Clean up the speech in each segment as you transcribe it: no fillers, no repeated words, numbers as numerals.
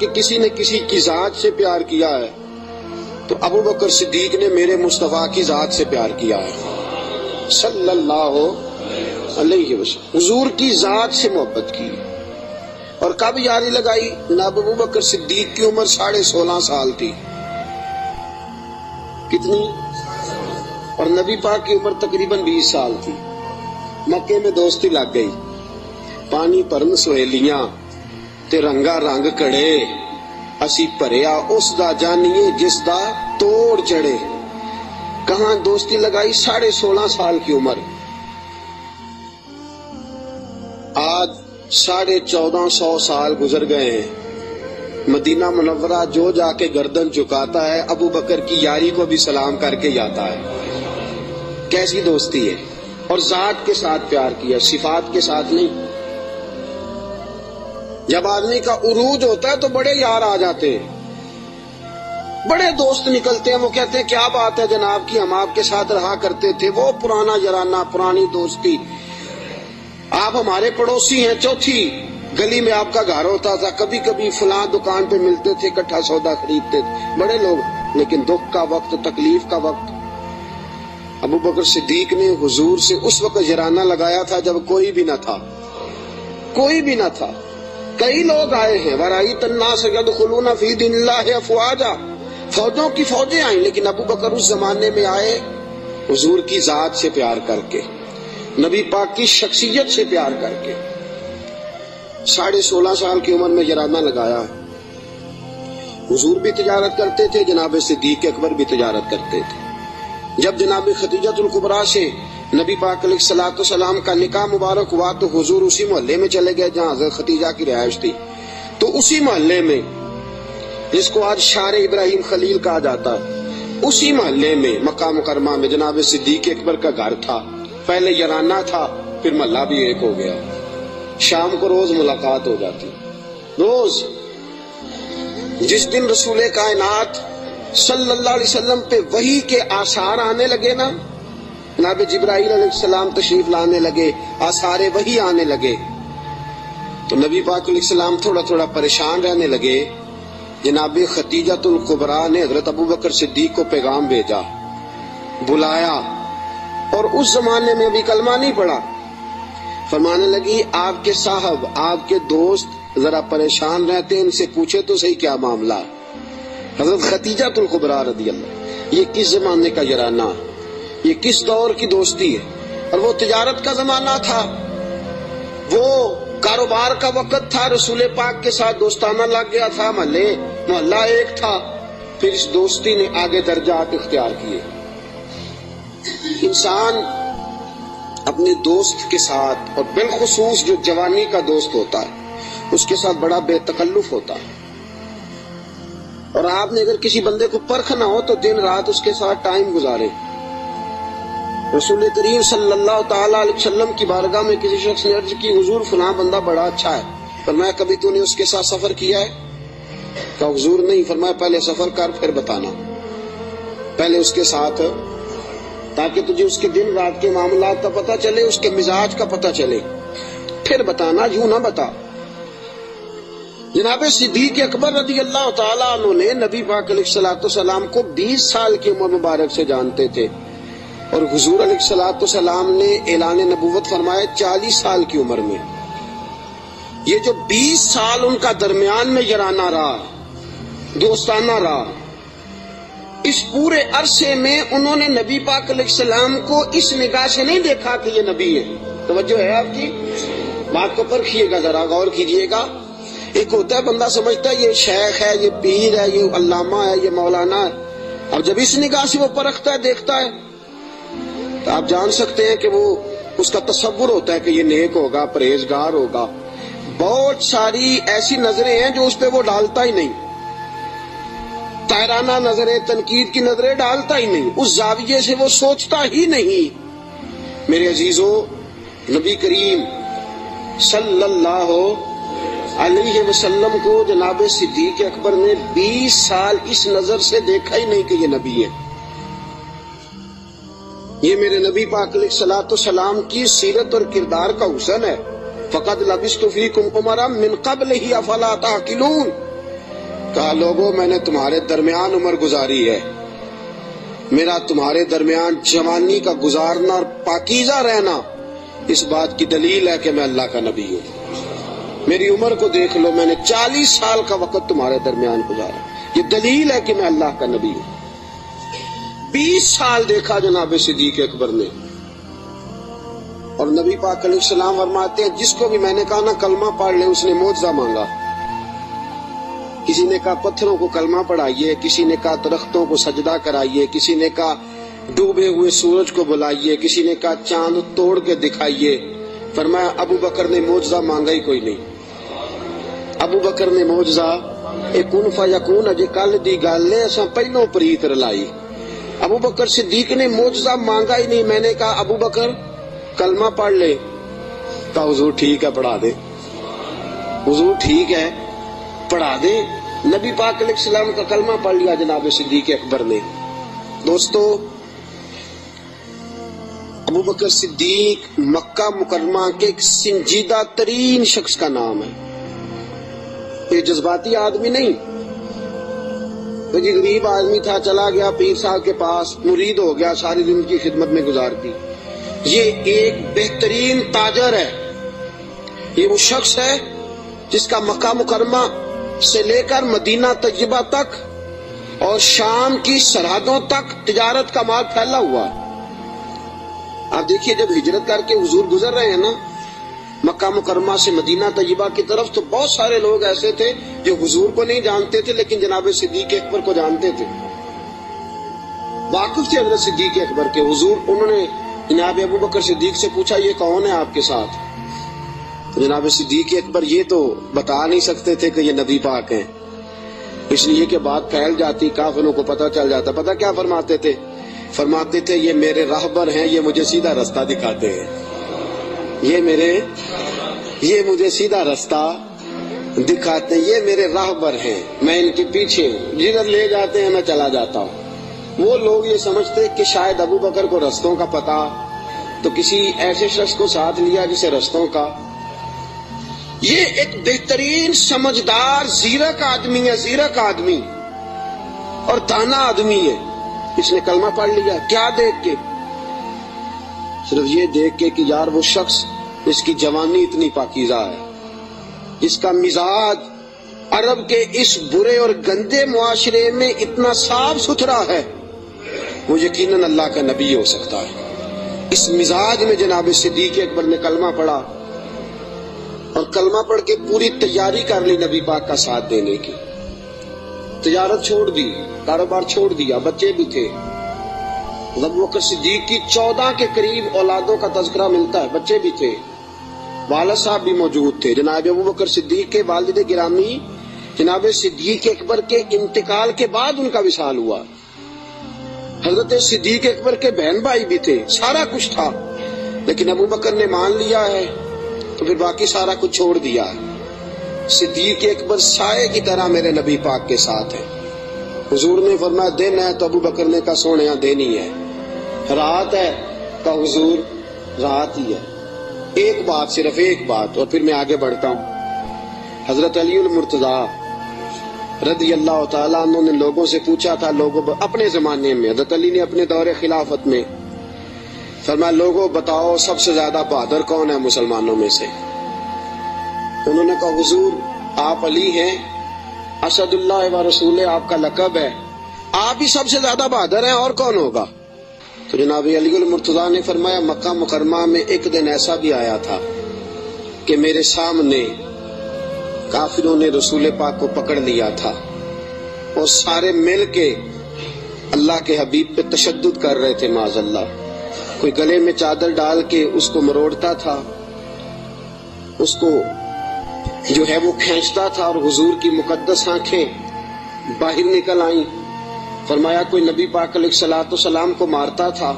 کہ کسی نے کسی کی ذات سے پیار کیا ہے تو ابو بکر صدیق نے میرے مصطفیٰ کی ذات سے پیار کیا ہے صلی اللہ علیہ وسلم، حضور کی ذات سے محبت کی۔ اور کب یاری لگائی؟ جناب ابو بکر صدیق کی عمر 16.5 سال تھی۔ کتنی؟ اور نبی پاک کی عمر تقریباً 20 سال تھی۔ مکے میں دوستی لگ گئی، پانی پرن سہیلیاں تے رنگا رنگ کڑے، اسی پریا اس دا جانیے جس دا توڑ چڑھے۔ کہاں دوستی لگائی؟ 16.5 سال کی عمر۔ آج 1450 سال گزر گئے ہیں، مدینہ منورہ جو جا کے گردن چکاتا ہے ابو بکر کی یاری کو بھی سلام کر کے جاتا ہے۔ کیسی دوستی ہے! اور ذات کے ساتھ پیار کیا، صفات کے ساتھ نہیں۔ جب آدمی کا عروج ہوتا ہے تو بڑے یار آ جاتے ہیں، بڑے دوست نکلتے ہیں، وہ کہتے ہیں کیا بات ہے جناب کی، ہم آپ کے ساتھ رہا کرتے تھے، وہ پرانا یارانہ، پرانی دوستی، آپ ہمارے پڑوسی ہیں، چوتھی گلی میں آپ کا گھر ہوتا تھا، کبھی کبھی فلاں دکان پہ ملتے تھے، اکٹھا سودا خریدتے تھے، بڑے لوگ۔ لیکن دکھ کا وقت، تکلیف کا وقت، ابو بکر صدیق نے حضور سے اس وقت یارانہ لگایا تھا جب کوئی بھی نہ تھا، کوئی بھی نہ تھا۔ کئی لوگ آئے ہیں، وَرَأَيْتَ النَّاسَ يَدْخُلُونَ فِي دِينِ اللَّهِ أَفْوَاجًا، فوجوں کی فوجیں آئیں، لیکن ابو بکر اس زمانے میں آئے حضور کی ذات سے پیار کر کے، نبی پاک کی شخصیت سے پیار کر کے۔ 16.5 سال کی عمر میں یارانہ لگایا۔ حضور بھی تجارت کرتے تھے، جناب صدیق اکبر بھی تجارت کرتے تھے۔ جب جناب خدیجہ الکبریٰ سے نبی پاک علیہ الصلوۃ والسلام کا نکاح مبارک ہوا تو حضور اسی محلے میں چلے گئے جہاں حضرت خدیجہ کی رہائش تھی۔ تو اسی محلے میں، جس کو آج شار ابراہیم خلیل کہا جاتا ہے، اسی محلے میں مکہ مکرمہ میں جناب صدیق اکبر کا گھر تھا۔ پہلے یارانہ تھا، پھر محلہ بھی ایک ہو گیا۔ شام کو روز ملاقات ہو جاتی، روز۔ جس دن رسول کائنات صلی اللہ علیہ وسلم پہ وحی کے آثار آنے لگے نا، جناب جبرائیل علیہ السلام تشریف لانے لگے، آثار وحی آنے لگے، تو نبی پاک علیہ السلام تھوڑا تھوڑا پریشان رہنے لگے۔ جناب خدیجہ الکبریٰ نے حضرت ابو بکر صدیق کو پیغام بھیجا، بلایا، اور اس زمانے میں ابھی کلمہ نہیں پڑا۔ فرمانے لگی آپ کے صاحب، آپ کے دوست ذرا پریشان رہتے ہیں، ان سے پوچھے تو صحیح کیا معاملہ۔ حضرت خدیجہ الکبریٰ رضی اللہ، یہ کس زمانے کا یارانہ، یہ کس دور کی دوستی ہے؟ اور وہ تجارت کا زمانہ تھا، وہ کاروبار کا وقت تھا، رسول پاک کے ساتھ دوستانہ لگ گیا تھا، محلہ ایک تھا۔ پھر اس دوستی نے آگے درجات اختیار کیے۔ انسان اپنے دوست کے ساتھ، اور بالخصوص جو جوانی کا دوست ہوتا ہے، اس کے ساتھ بڑا بے تکلف ہوتا ہے۔ اور آپ نے اگر کسی بندے کو پرکھ نہ ہو تو دن رات اس کے ساتھ ٹائم گزارے۔ رسول کریم صلی اللہ تعالی علیہ وسلم کی بارگاہ میں کسی شخص نے عرض کی، حضور فلاں بندہ بڑا اچھا ہے، فرمایا کبھی تو نے اس کے ساتھ سفر کیا ہے؟ کہا حضور نہیں۔ فرمایا پہلے سفر کر پھر بتانا، پہلے اس کے ساتھ، تاکہ تجھے اس کے دن رات کے معاملات کا پتہ چلے، اس کے مزاج کا پتہ چلے، پھر بتانا، یوں نہ بتا۔ جناب صدیق اکبر رضی اللہ تعالیٰ عنہ نے نبی پاک علیہ الصلوۃ والسلام کو 20 سال کی عمر مبارک سے جانتے تھے، اور حضور علیہ الصلوۃ والسلام نے اعلان نبوت فرمایا 40 سال کی عمر میں۔ یہ جو 20 سال ان کا درمیان میں یارانہ رہا، دوستانہ رہا، اس پورے عرصے میں انہوں نے نبی پاک علیہ السلام کو اس نگاہ سے نہیں دیکھا کہ یہ نبی ہے۔ توجہ ہے آپ کی؟ بات کو پرکھیے گا، ذرا غور کیجئے گا۔ ایک ہوتا ہے بندہ سمجھتا ہے یہ شیخ ہے، یہ پیر ہے، یہ علامہ ہے، یہ مولانا ہے، اور جب اس نگاہ سے وہ پرکھتا ہے، دیکھتا ہے، تو آپ جان سکتے ہیں کہ وہ، اس کا تصور ہوتا ہے کہ یہ نیک ہوگا، پرہیزگار ہوگا۔ بہت ساری ایسی نظریں ہیں جو اس پہ وہ ڈالتا ہی نہیں، طاہرانہ نظریں، تنقید کی نظریں ڈالتا ہی نہیں، اس زاویے سے وہ سوچتا ہی نہیں۔ میرے عزیزو، نبی کریم صلی اللہ علیہ وسلم کو جناب صدیق اکبر نے 20 سال اس نظر سے دیکھا ہی نہیں کہ یہ نبی ہے۔ یہ میرے نبی پاک علیہ الصلوۃ والسلام کی سیرت اور کردار کا حسن ہے۔ فقد لبثت فیکم عمرا من قبلہ افلا تعقلون، کہا لوگوں میں نے تمہارے درمیان عمر گزاری ہے، میرا تمہارے درمیان جوانی کا گزارنا اور پاکیزہ رہنا اس بات کی دلیل ہے کہ میں اللہ کا نبی ہوں۔ میری عمر کو دیکھ لو، میں نے 40 سال کا وقت تمہارے درمیان گزارا، یہ دلیل ہے کہ میں اللہ کا نبی ہوں۔ 20 سال دیکھا جناب صدیق اکبر نے، اور نبی پاک علیہ السلام فرماتے ہیں جس کو بھی میں نے کہا نا کلمہ پڑھ لے، اس نے معجزہ مانگا۔ کسی نے کہا پتھروں کو کلمہ پڑھائیے، کسی نے کہا درختوں کو سجدہ کرائیے، کسی نے کہا ڈوبے ہوئے سورج کو بلائیے، کسی نے کہا چاند توڑ کے دکھائیے۔ فرمایا ابو بکر نے معجزہ مانگا ہی کوئی نہیں۔ ابو بکر نے معجزہ کن فیکون اجے کل دی گل ہے، اساں پہلوں پریت رلائی۔ ابو بکر صدیق نے معجزہ مانگا ہی نہیں۔ میں نے کہا ابو بکر کلمہ پڑھ لے، کہا حضور ٹھیک ہے پڑھا دے، حضور ٹھیک ہے پڑھا دے۔ نبی پاک علیہ السلام کا کلمہ پڑھ لیا جناب صدیق اکبر نے۔ دوستو، ابو بکر صدیق مکہ مکرمہ کے ایک سنجیدہ ترین شخص کا نام ہے۔ یہ جذباتی آدمی نہیں، یہ غریب آدمی تھا، چلا گیا پیر صاحب کے پاس، مرید ہو گیا، ساری زندگی خدمت میں گزار دی۔ یہ ایک بہترین تاجر ہے، یہ وہ شخص ہے جس کا مکہ مکرمہ سے لے کر مدینہ طیبہ تک اور شام کی سرحدوں تک تجارت کا مال پھیلا ہوا ہے۔ آپ دیکھیے جب ہجرت کر کے حضور گزر رہے ہیں نا مکہ مکرمہ سے مدینہ طیبہ کی طرف، تو بہت سارے لوگ ایسے تھے جو حضور کو نہیں جانتے تھے لیکن جناب صدیق اکبر کو جانتے تھے، واقف تھے حضرت صدیق اکبر کے۔ حضور انہوں نے جناب ابو بکر صدیق سے پوچھا یہ کون ہے آپ کے ساتھ؟ جناب صدیق اکبر یہ تو بتا نہیں سکتے تھے کہ یہ نبی پاک ہیں، اس لیے کہ بات پھیل جاتی، کافروں کو پتہ چل جاتا۔ پتہ کیا فرماتے تھے؟ فرماتے تھے یہ میرے راہبر ہیں، یہ مجھے سیدھا رستہ دکھاتے ہیں، یہ مجھے سیدھا رستہ دکھاتے ہیں، یہ میرے راہبر ہیں، میں ان کے پیچھے ہوں، جدھر لے جاتے ہیں میں چلا جاتا ہوں۔ وہ لوگ یہ سمجھتے کہ شاید ابو بکر کو رستوں کا پتہ، تو کسی ایسے شخص کو ساتھ لیا جسے رستوں کا۔ یہ ایک بہترین سمجھدار زیرک آدمی ہے، زیرک آدمی اور دانا آدمی ہے۔ اس نے کلمہ پڑھ لیا، کیا دیکھ کے؟ صرف یہ دیکھ کے کہ یار وہ شخص اس کی جوانی اتنی پاکیزہ ہے، اس کا مزاج عرب کے اس برے اور گندے معاشرے میں اتنا صاف ستھرا ہے، وہ یقیناً اللہ کا نبی ہو سکتا ہے۔ اس مزاج میں جناب صدیق اکبر نے کلمہ پڑھا، اور کلمہ پڑھ کے پوری تیاری کر لی نبی پاک کا ساتھ دینے کی۔ تجارت چھوڑ دی، کاروبار چھوڑ دیا، بچے بھی تھے۔ ابو بکر صدیق کی 14 کے قریب اولادوں کا تذکرہ ملتا ہے، بچے بھی تھے، والد صاحب بھی موجود تھے۔ جناب ابو بکر صدیق کے والد گرامی جناب صدیق اکبر کے انتقال کے بعد ان کا وصال ہوا۔ حضرت صدیق اکبر کے بہن بھائی بھی تھے، سارا کچھ تھا، لیکن ابو بکر نے مان لیا ہے تو پھر باقی سارا کچھ چھوڑ دیا ہے۔ صدیق اکبر سائے کی طرح میرے نبی پاک کے ساتھ ہے۔ حضور نے فرمایا دن ہے تو ابو بکر نے کہا سونے دینی ہے، رات ہے کہا حضور رات ہی ہے۔ ایک بات، صرف ایک بات، اور پھر میں آگے بڑھتا ہوں۔ حضرت علی المرتضیٰ رضی اللہ تعالیٰ عنہ نے لوگوں سے پوچھا تھا، لوگوں اپنے زمانے میں حضرت علی نے اپنے دور خلافت میں فرمایا لوگوں بتاؤ سب سے زیادہ بہادر کون ہے مسلمانوں میں سے؟ انہوں نے کہا حضور آپ علی ہیں، اسد اللہ و رسول آپ کا لقب ہے، آپ ہی سب سے زیادہ بہادر ہیں، اور کون ہوگا؟ تو جناب علی المرتضیٰ نے فرمایا مکہ مکرمہ میں ایک دن ایسا بھی آیا تھا کہ میرے سامنے کافروں نے رسول پاک کو پکڑ لیا تھا، اور سارے مل کے اللہ کے حبیب پہ تشدد کر رہے تھے، معاذ اللہ۔ کوئی گلے میں چادر ڈال کے اس کو مروڑتا تھا، اس کو جو ہے وہ کھینچتا تھا، اور حضور کی مقدس آنکھیں باہر نکل آئیں۔ فرمایا کوئی نبی پاک علیہ الصلوۃ والسلام کو مارتا تھا،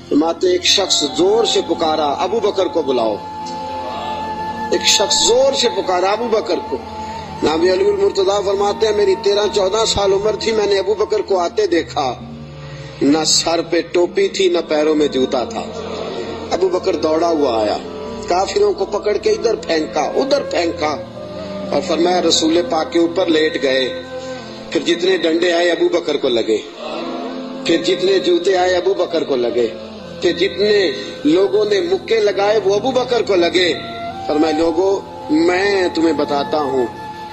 فرماتے ایک شخص زور سے پکارا ابو بکر کو بلاؤ، ایک شخص زور سے پکارا ابو بکر کو۔ جناب علی المرتضیٰ فرماتے ہیں میری 13-14 سال عمر تھی، میں نے ابو بکر کو آتے دیکھا، نہ سر پہ ٹوپی تھی نہ پیروں میں جوتا تھا۔ ابو بکر دوڑا ہوا آیا، کافروں کو پکڑ کے ادھر پھینکا ادھر پھینکا، اور فرمایا رسول پاک کے اوپر لیٹ گئے. پھر جتنے ڈنڈے آئے ابو بکر کو لگے, پھر جتنے جوتے آئے ابو بکر کو لگے, پھر جتنے لوگوں نے مکے لگائے وہ ابو بکر کو لگے. فرمایا لوگوں میں تمہیں بتاتا ہوں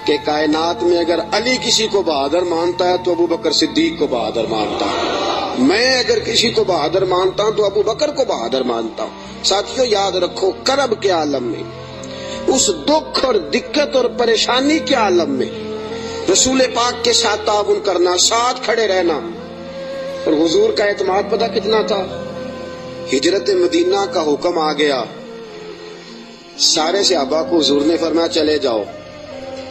کہ کائنات میں اگر علی کسی کو بہادر مانتا ہے تو ابو بکر صدیق کو بہادر مانتا ہے. میں اگر کسی کو بہادر مانتا ہوں تو ابو بکر کو بہادر مانتا ہوں. ساتھیوں یاد رکھو, کرب کے عالم میں, اس دکھ اور دقت اور پریشانی کے عالم میں رسول پاک کے ساتھ تعاون کرنا, ساتھ کھڑے رہنا. اور حضور کا اعتماد پتہ کتنا تھا. ہجرت مدینہ کا حکم آ گیا, سارے صحابہ کو حضور نے فرمایا چلے جاؤ.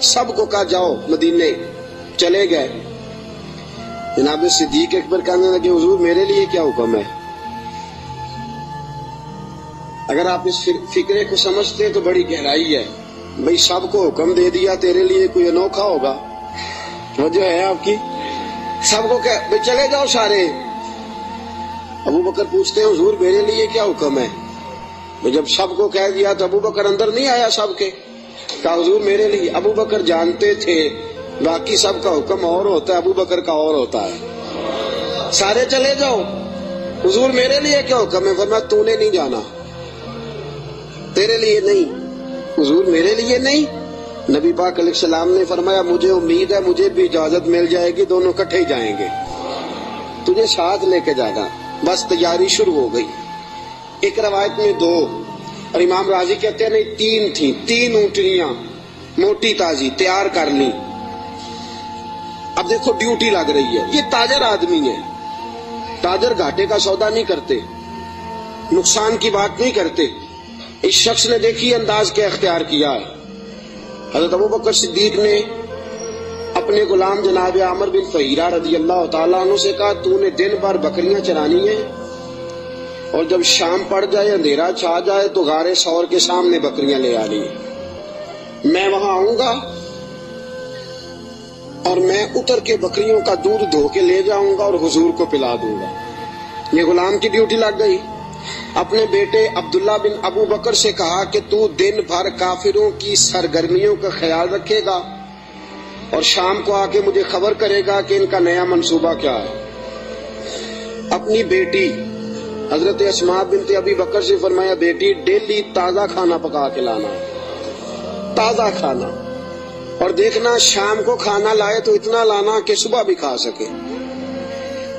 سب کو کہا جاؤ مدینے, چلے گئے. جناب صدیق اکبر کہنے لگے حضور میرے لیے کیا حکم ہے. اگر آپ اس فکرے کو سمجھتے تو بڑی گہرائی ہے. بھئی سب کو حکم دے دیا, تیرے لیے کوئی انوکھا ہوگا. وہ جو ہے آپ کی سب کو کہ بھئی چلے جاؤ سارے. ابو بکر پوچھتے ہیں حضور میرے لیے کیا حکم ہے. جب سب کو کہہ دیا تو ابو بکر اندر نہیں آیا سب کے, کہا حضور میرے لیے. ابو بکر جانتے تھے باقی سب کا حکم اور ہوتا ہے, ابو بکر کا اور ہوتا ہے. سارے چلے جاؤ, حضور میرے لیے کیا حکم ہے. فرمایا تو نے نہیں جانا, تیرے لیے نہیں. حضور میرے لیے نہیں. نبی پاک علیہ السلام نے فرمایا مجھے امید ہے مجھے بھی اجازت مل جائے گی, دونوں اکٹھے ہی جائیں گے, تجھے ساتھ لے کے جانا. بس تیاری شروع ہو گئی. ایک روایت میں 2 اور امام راضی کہتے ہیں نہیں 3 تھیں, 3 اونٹنیاں موٹی تازی تیار کر لی. اب دیکھو ڈیوٹی لگ رہی ہے. یہ تاجر آدمی ہے, تاجر گھاٹے کا سودا نہیں کرتے, نقصان کی بات نہیں کرتے. اس شخص نے دیکھی انداز کیا اختیار کیا ہے. حضرت ابو بکر صدیق نے اپنے غلام جناب عامر بن فہیرہ رضی اللہ تعالیٰ عنہ سے کہا تو نے دن بھر بکریاں چرانی ہیں اور جب شام پڑ جائے اندھیرا چھا جائے تو غار ثور کے سامنے بکریاں لے آنی ہیں. میں وہاں آؤں گا اور میں اتر کے بکریوں کا دودھ دھو کے لے جاؤں گا اور حضور کو پلا دوں گا. یہ غلام کی ڈیوٹی لگ گئی. اپنے بیٹے عبداللہ بن ابو بکر سے کہا کہ تو دن بھر کافروں کی سرگرمیوں کا خیال رکھے گا اور شام کو آ کے مجھے خبر کرے گا کہ ان کا نیا منصوبہ کیا ہے. اپنی بیٹی حضرت اسماء بنت ابی بکر سے فرمایا بیٹی ڈیلی تازہ کھانا پکا کے لانا, تازہ کھانا, اور دیکھنا شام کو کھانا لائے تو اتنا لانا کہ صبح بھی کھا سکے.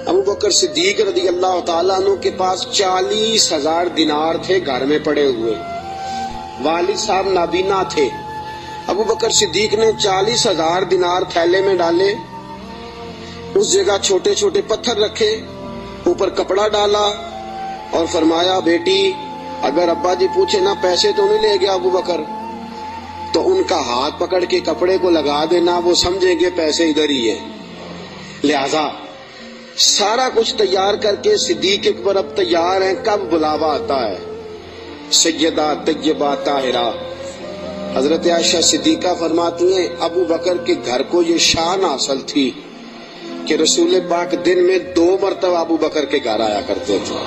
ابو بکر صدیق رضی اللہ تعالیٰ عنہ کے پاس 40,000 دینار تھے گھر میں پڑے ہوئے. والد صاحب نابینا تھے. ابو بکر صدیق نے 40,000 دینار تھیلے میں ڈالے, اس جگہ چھوٹے چھوٹے پتھر رکھے, اوپر کپڑا ڈالا اور فرمایا بیٹی اگر ابا جی پوچھے نا پیسے تو نہیں لے گیا ابو بکر, تو ان کا ہاتھ پکڑ کے کپڑے کو لگا دینا, وہ سمجھیں گے پیسے ادھر ہی ہے. لہذا سارا کچھ تیار کر کے صدیق اکبر اب تیار ہیں. کب بلاوا آتا ہے سیدہ طیبہ طاہرہ حضرت عائشہ صدیقہ فرماتی ہیں ابو بکر کے گھر کو یہ شان حاصل تھی کہ رسول پاک دن میں 2 مرتبہ ابو بکر کے گھر آیا کرتے تھے.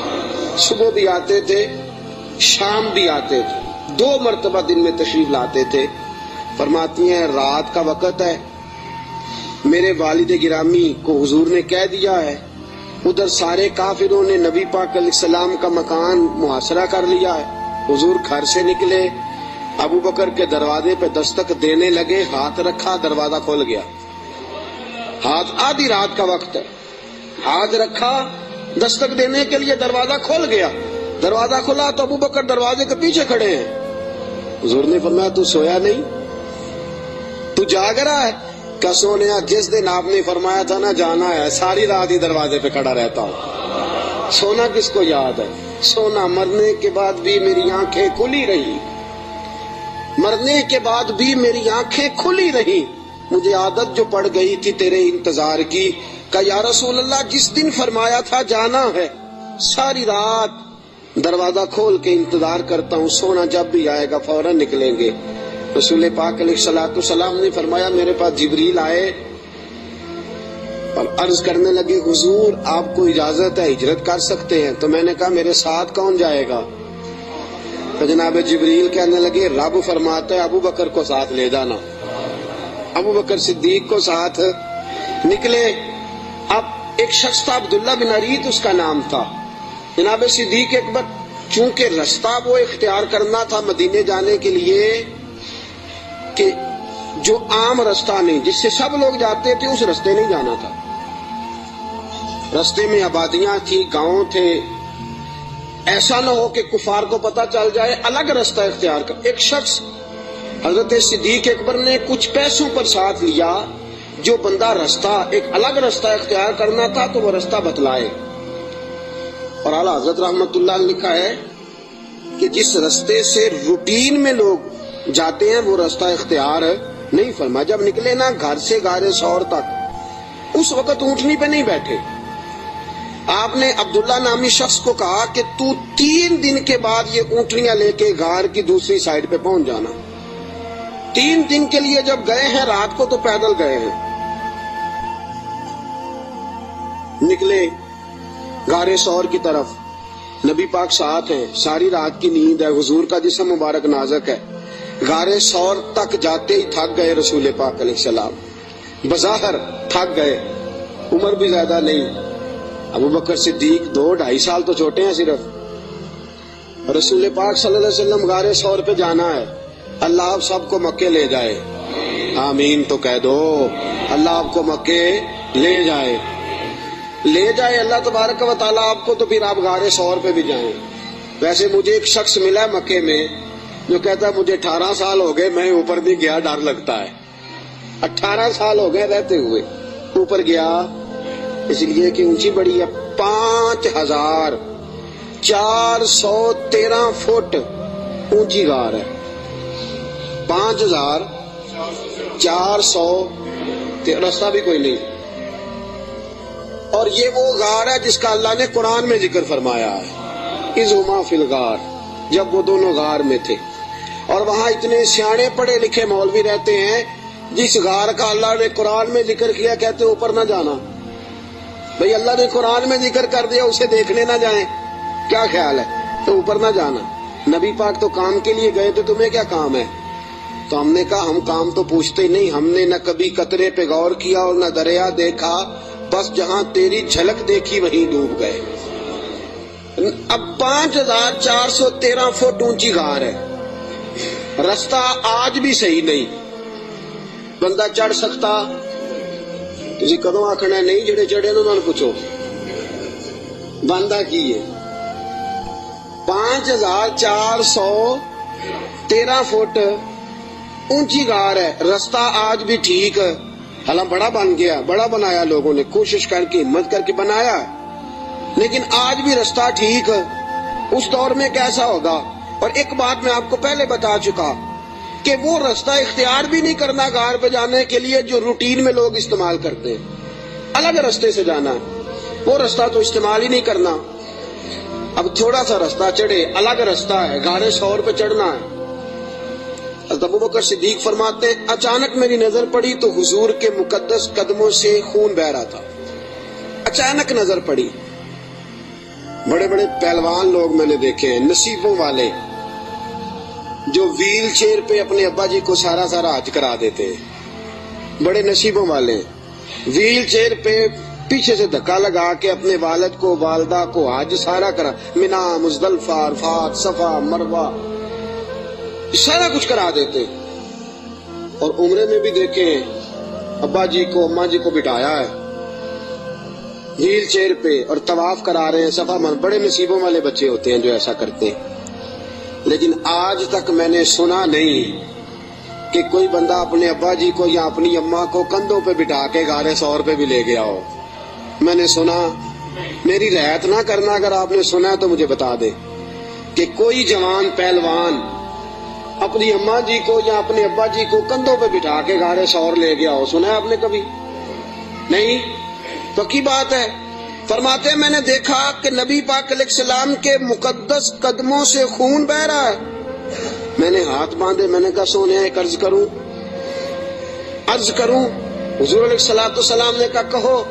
صبح بھی آتے تھے, شام بھی آتے تھے, 2 مرتبہ دن میں تشریف لاتے تھے. فرماتی ہیں رات کا وقت ہے, میرے والد گرامی کو حضور نے کہہ دیا ہے, ادھر سارے کافروں نے نبی پاک علیہ السلام کا مکان محاصرہ کر لیا ہے. حضور گھر سے نکلے, ابو بکر کے دروازے پہ دستک دینے لگے, ہاتھ رکھا دروازہ کھول گیا. ہاتھ آدھی رات کا وقت ہے, ہاتھ رکھا دستک دینے کے لیے دروازہ کھول گیا. دروازہ کھلا تو ابو بکر دروازے کے پیچھے کھڑے ہیں. حضور نے فرمایا تو سویا نہیں, تو جاگ رہا ہے. کہ سونیا جس دن آپ نے فرمایا تھا نا جانا ہے ساری رات ہی دروازے پہ کھڑا رہتا ہوں. سونا کس کو یاد ہے. سونا مرنے کے بعد بھی میری آنکھیں کھلی رہی, مرنے کے بعد بھی میری آنکھیں کھلی رہی. مجھے عادت جو پڑ گئی تھی تیرے انتظار کی, کہ یا رسول اللہ جس دن فرمایا تھا جانا ہے ساری رات دروازہ کھول کے انتظار کرتا ہوں, سونا جب بھی آئے گا فوراً نکلیں گے. رسول پاک علیہ السلام نے فرمایا میرے پاس جبریل آئے اور عرض کرنے لگے حضور آپ کو اجازت ہے ہجرت کر سکتے ہیں. تو میں نے کہا میرے ساتھ کون جائے گا. تو جناب جبریل کہنے لگے رب فرماتا ہے ابو بکر کو ساتھ لے جانا. ابو بکر صدیق کو ساتھ نکلے. اب ایک شخص تھا عبداللہ بن عریت اس کا نام تھا. جناب صدیق اکبر چونکہ رستہ وہ اختیار کرنا تھا مدینے جانے کے لیے کہ جو عام رستہ نہیں جس سے سب لوگ جاتے تھے اس رستے نہیں جانا تھا. رستے میں آبادیاں تھی، گاؤں تھے، ایسا نہ ہو کہ کفار کو پتہ چل جائے، الگ رستہ اختیار کر. ایک شخص حضرت صدیق اکبر نے کچھ پیسوں پر ساتھ لیا، جو بندہ رستہ ایک الگ رستہ اختیار کرنا تھا تو وہ رستہ بتلائے. اور اعلیٰ حضرت رحمت اللہ نے لکھا ہے کہ جس رستے سے روٹین میں لوگ جاتے ہیں وہ رستہ اختیار نہیں فرما. جب نکلے نا گھر سے غار ثور تک، اس وقت اونٹنی پہ نہیں بیٹھے. آپ نے عبداللہ نامی شخص کو کہا کہ تو 3 دن کے بعد یہ اونٹنیاں لے کے غار کی دوسری سائڈ پہ پہنچ جانا. 3 دن کے لیے جب گئے ہیں، رات کو تو پیدل گئے ہیں. نکلے غار ثور کی طرف، نبی پاک ساتھ ہیں، ساری رات کی نیند ہے، حضور کا جسم مبارک نازک ہے. غار ثور تک جاتے ہی تھک گئے رسول پاک علیہ السلام، بظاہر تھک گئے. عمر بھی زیادہ نہیں، ابو بکر صدیق 2-2.5 سال تو چھوٹے ہیں صرف. رسول پاک صلی اللہ علیہ وسلم غار ثور پہ جانا ہے. اللہ آپ سب کو مکے لے جائے، آمین تو کہہ دو. اللہ آپ کو مکے لے جائے، لے جائے اللہ تبارک و تعالیٰ آپ کو، تو پھر آپ غار ثور پہ بھی جائیں. ویسے مجھے ایک شخص ملا ہے مکے میں جو کہتا ہے مجھے 18 سال ہو گئے میں اوپر نہیں گیا، ڈر لگتا ہے. 18 سال ہو گئے رہتے ہوئے اوپر گیا، اس لیے کہ اونچی بڑی ہے. 5413 فٹ اونچی غار ہے. 5400 رستہ بھی کوئی نہیں. اور یہ وہ غار ہے جس کا اللہ نے قرآن میں ذکر فرمایا ہے، اذ ہما فی الغار، جب وہ دونوں غار میں تھے. اور وہاں اتنے سیانے پڑھے لکھے مولوی رہتے ہیں، جس غار کا اللہ نے قرآن میں ذکر کیا کہتے اوپر نہ جانا. بھئی اللہ نے قرآن میں ذکر کر دیا، اسے دیکھنے نہ جائیں، کیا خیال ہے؟ تو اوپر نہ جانا. نبی پاک تو کام کے لیے گئے تھے، تمہیں کیا کام ہے؟ تو ہم نے کہا ہم کام تو پوچھتے ہی نہیں، ہم نے نہ کبھی قطرے پہ غور کیا اور نہ دریا دیکھا، بس جہاں تیری جھلک دیکھی وہیں ڈوب گئے. اب 5413 فٹ اونچی غار ہے، رستہ آج بھی صحیح نہیں. بندہ چڑھ سکتا؟ تسی کدوں آکھنا نہیں، جڑے چڑھے انہوں نے پوچھو بندہ کی ہے. 5413 فٹ اونچی غار ہے، رستہ آج بھی ٹھیک، حالانکہ بڑا بن گیا، بڑا بنایا لوگوں نے، کوشش کر کے ہمت کر کے بنایا، لیکن آج بھی رستہ ٹھیک. اس دور میں کیسا ہوگا؟ اور ایک بات میں آپ کو پہلے بتا چکا کہ وہ رستہ اختیار بھی نہیں کرنا غار پہ جانے کے لیے جو روٹین میں لوگ استعمال کرتے ہیں. الگ رستے سے جانا ہے، وہ رستہ تو استعمال ہی نہیں کرنا. اب تھوڑا سا رستہ چڑھے، الگ رستہ ہے، غار ثور پہ چڑھنا ہے. حضرت ابو بکر صدیق فرماتے ہیں اچانک میری نظر پڑی تو حضور کے مقدس قدموں سے خون بہ رہا تھا. اچانک نظر پڑی. بڑے بڑے پہلوان لوگ میں نے دیکھے ہیں، نصیبوں والے، جو ویل چیئر پہ اپنے ابا جی کو سارا حج کرا دیتے ہیں. بڑے نصیبوں والے ویل چیئر پہ پیچھے سے دھکا لگا کے اپنے والد کو والدہ کو حج سارا کرا، منا، مزدلفہ، عرفات، صفا، مروہ، سارا کچھ کرا دیتے. اور عمرے میں بھی دیکھیں ابا جی کو اماں جی کو بٹھایا ہے ویل چیئر پہ اور طواف کرا رہے ہیں صفا. بڑے نصیبوں والے بچے ہوتے ہیں جو ایسا کرتے ہیں. لیکن آج تک میں نے سنا نہیں کہ کوئی بندہ اپنے ابا جی کو یا اپنی اماں کو کندھوں پہ بٹھا کے غار ثور پہ بھی لے گیا ہو. میں نے سنا، میری رعایت نہ کرنا اگر آپ نے سنا تو مجھے بتا دے کہ کوئی جوان پہلوان اپنی اماں جی کو یا اپنے ابا جی کو کندھوں پہ بٹھا کے غار ثور لے گیا ہو. سنا ہے آپ نے کبھی؟ نہیں. پکی بات ہے. فرماتے ہیں میں نے دیکھا کہ نبی پاک علیہ السلام کے مقدس قدموں سے خون بہ رہا ہے. میں نے ہاتھ باندھے، میں نے کہا سونے ایک عرض کروں. حضور علیہ الصلوۃ والسلام نے کہا کہو.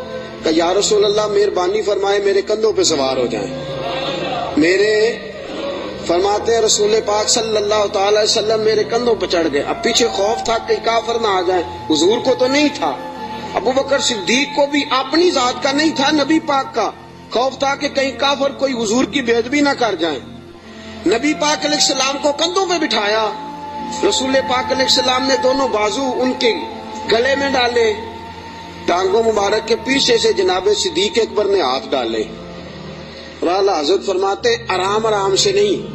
کہ یا رسول اللہ مہربانی فرمائے میرے کندھوں پہ سوار ہو جائیں، میرے فرماتے ہیں رسول پاک صلی اللہ تعالی وسلم میرے کندھوں پہ چڑھ گئے. اب پیچھے خوف تھا کہ کافر نہ آ جائیں. حضور کو تو نہیں تھا, ابو بکر صدیق کو بھی اپنی ذات کا نہیں تھا, نبی پاک کا خوف تھا کہ کہیں کافر کوئی حضور کی بے ادبی نہ کر جائیں. نبی پاک علیہ السلام کو کندھوں پہ بٹھایا. رسول پاک علیہ السلام نے دونوں بازو ان کے گلے میں ڈالے, ٹانگوں مبارک کے پیچھے سے جناب صدیق اکبر نے ہاتھ ڈالے. اور اعلیٰ حضرت فرماتے آرام آرام سے نہیں,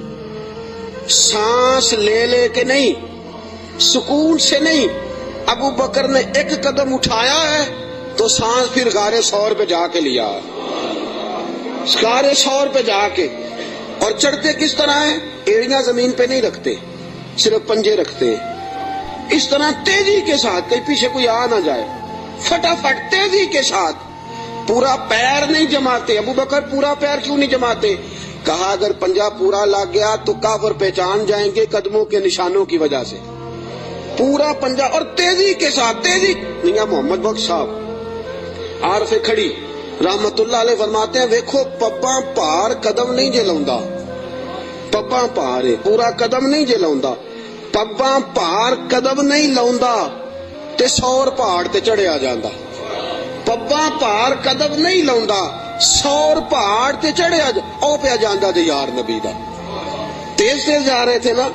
سانس لے لے کے نہیں, سکون سے نہیں. ابو بکر نے ایک قدم اٹھایا ہے تو سانس پھر غار ثور پہ جا کے لیا, غار ثور پہ جا کے. اور چڑھتے کس طرح ہیں؟ ایڑیاں زمین پہ نہیں رکھتے, صرف پنجے رکھتے ہیں. اس طرح تیزی کے ساتھ, کہیں پیچھے کوئی آ نہ جائے, فٹافٹ تیزی کے ساتھ. پورا پیر نہیں جماتے. ابو بکر پورا پیر کیوں نہیں جماتے؟ کہا اگر پنجہ پورا لگ گیا تو کافر پہچان جائیں گے قدموں کے نشانوں کی وجہ سے. پورا پنجہ اور تیزی کے ساتھ, تیزی. میاں محمد بخش صاحب عارف کھڑی رحمت اللہ علیہ فرماتے ہیں ویکھو پباں پار قدم نہیں جے لاؤندا, پباں پار ہے پورا قدم نہیں جے لاؤندا, پباں پار قدم نہیں لاؤندا تے سور پہاڑ تے چڑھیا جاندا. پباں پار قدم نہیں لاؤندا, سور پہاڑ تے چڑھیا او پیا جاندا تے یار نبی دا. تیز تیز جا رہے تھے نا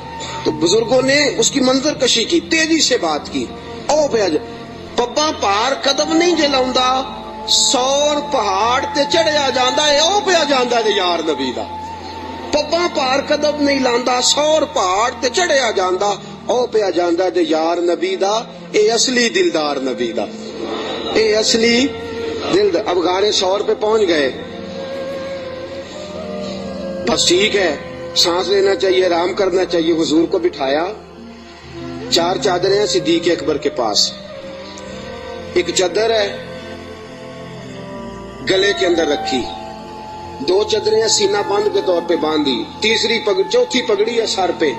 تو بزرگوں نے اس کی منظر کشی کی, تیزی سے بات کی. او پیا پباں پار قدم نہیں جے لاؤندا, سور پہاڑ تے چڑھیا جاندا اے او پیا جاندا تے یار نبی دا. پباں پار قدم نہیں لاندا, سور پہاڑ تے چڑھیا جاندا او پیا جاندا تے یار نبی دا. اے اصلی دلدار نبی دا, اے اصلی دل. اب غار ثور پہ پہنچ گئے, بس ٹھیک ہے, سانس لینا چاہیے, آرام کرنا چاہیے. حضور کو بٹھایا, 4 چادریں ہیں صدیق اکبر کے پاس. ایک چادر ہے گلے کے اندر رکھی, 2 چادریں سینہ بند کے طور پہ باندھی, چوتھی پگڑی ہے سر پہ.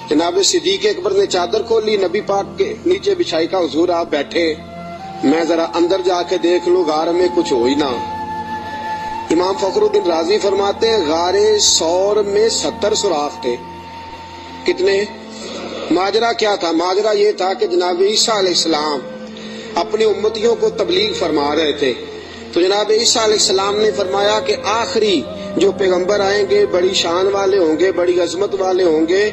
جناب صدیق اکبر نے چادر کھولی, نبی پاک کے نیچے بچھائی. کا حضور آپ بیٹھے, میں ذرا اندر جا کے دیکھ لوں غار میں کچھ ہو ہی نہ. امام فخر الدین رازی فرماتے ہیں غار ثور میں 70 سوراخ تھے. کتنے؟ ماجرا کیا تھا؟ ماجرا یہ تھا کہ جناب عیسیٰ علیہ السلام اپنی امتیوں کو تبلیغ فرما رہے تھے. تو جناب عیسیٰ علیہ السلام نے فرمایا کہ آخری جو پیغمبر آئیں گے بڑی شان والے ہوں گے, بڑی عظمت والے ہوں گے,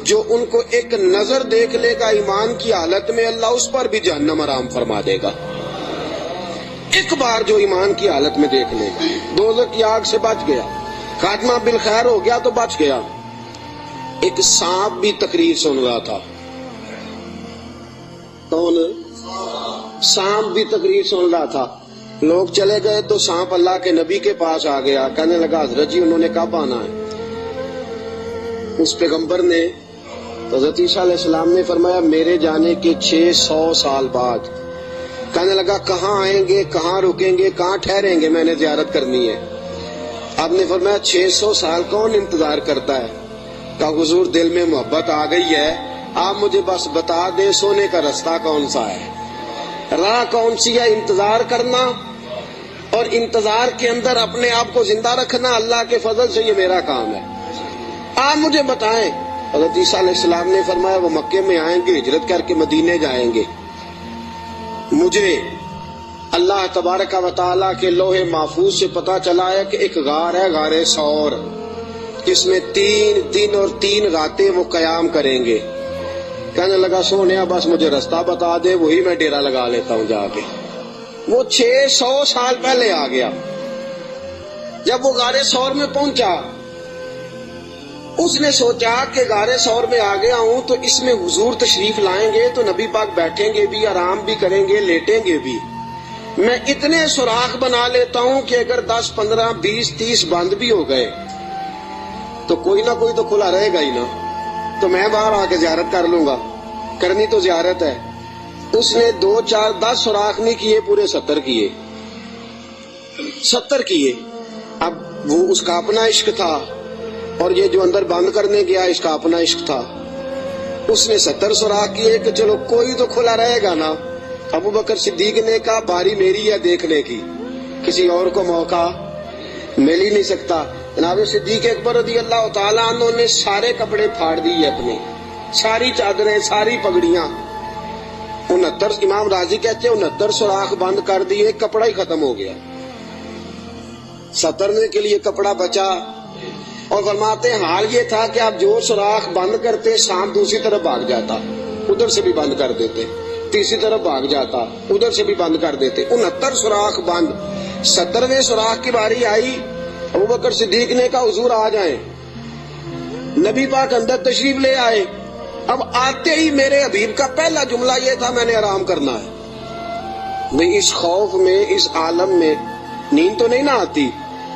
جو ان کو ایک نظر دیکھ لے گا ایمان کی حالت میں, اللہ اس پر بھی جہنم حرام فرما دے گا. ایک بار جو ایمان کی حالت میں دیکھ لے گا, دوزخ کی آگ سے بچ گیا, خاتمہ بالخیر ہو گیا تو بچ گیا. ایک سانپ بھی تقریر سن رہا تھا. کون؟ سانپ بھی تقریر سن رہا تھا. لوگ چلے گئے تو سانپ اللہ کے نبی کے پاس آ گیا, کہنے لگا حضرت جی انہوں نے کب آنا ہے؟ اس پیغمبر نے, حضرت عیسیٰ علیہ السلام نے فرمایا میرے جانے کے 600 سال بعد. کہنے لگا کہاں آئیں گے, کہاں رکیں گے, کہاں ٹھہریں گے, میں نے زیارت کرنی ہے. آپ نے فرمایا 600 سال کون انتظار کرتا ہے؟ کہا حضور دل میں محبت آ گئی ہے, آپ مجھے بس بتا دے سونے کا رستہ کون سا ہے, راہ کون سی ہے. انتظار کرنا اور انتظار کے اندر اپنے آپ کو زندہ رکھنا اللہ کے فضل سے یہ میرا کام ہے, آپ مجھے بتائیں. حضرت عیسیٰ علیہ السلام نے فرمایا وہ مکے میں آئیں گے, ہجرت کر کے مدینے جائیں گے. مجھے اللہ تبارک و تعالیٰ کے لوح محفوظ سے پتا چلا ہے کہ ایک غار ہے, غار ثور, جس میں 3 دن اور 3 راتیں وہ قیام کریں گے. کہنے لگا سونیا بس مجھے رستہ بتا دے, وہی میں ڈیرا لگا لیتا ہوں جا کے. وہ 600 سال پہلے آ گیا. جب وہ غار ثور میں پہنچا, اس نے سوچا کہ غار ثور میں آ گیا ہوں تو اس میں حضور تشریف لائیں گے تو نبی پاک بیٹھیں گے بھی, آرام بھی کریں گے, لیٹیں گے بھی. میں اتنے سوراخ بنا لیتا ہوں کہ اگر 10 15 20 30 بند بھی ہو گئے تو کوئی نہ کوئی تو کھلا رہے گا ہی نا, تو میں باہر آ کے زیارت کر لوں گا, کرنی تو زیارت ہے. اس نے 2 4 10 سوراخ نہیں کیے, پورے 70 کیے, 70 کیے. اب وہ اس کا اپنا عشق تھا اور یہ جو اندر بند کرنے گیا اس کا اپنا عشق تھا. اس نے 70 سوراخ کیے کہ چلو کوئی تو کھلا رہے گا نا. ابو بکر صدیق نے کہا باری میری ہے دیکھنے کی, کسی اور کو موقع مل ہی نہیں سکتا. جناب صدیق اکبر رضی اللہ تعالیٰ عنہ نے سارے کپڑے پھاڑ دیے اپنے، ساری چادریں، ساری پگڑیاں، 69 امام راضی کہتے ہیں 69 سوراخ بند کر دیے، کپڑا ہی ختم ہو گیا، 70 کے لیے کپڑا بچا۔ اور فرماتے ہیں حال یہ تھا کہ آپ جو سوراخ بند کرتے سانپ دوسری طرف بھاگ جاتا، ادھر سے بھی بند کر دیتے، تیسری طرف بھاگ جاتا، ادھر سے بھی بند کر دیتے، 69 سوراخ بند۔ 70ویں سوراخ کی باری آئی، ابوبکر صدیق نے کہا حضور آ جائیں، نبی پاک اندر تشریف لے آئے۔ اب آتے ہی میرے حبیب کا پہلا جملہ یہ تھا میں نے آرام کرنا ہے۔ میں اس خوف میں، اس عالم میں نیند تو نہیں نہ آتی،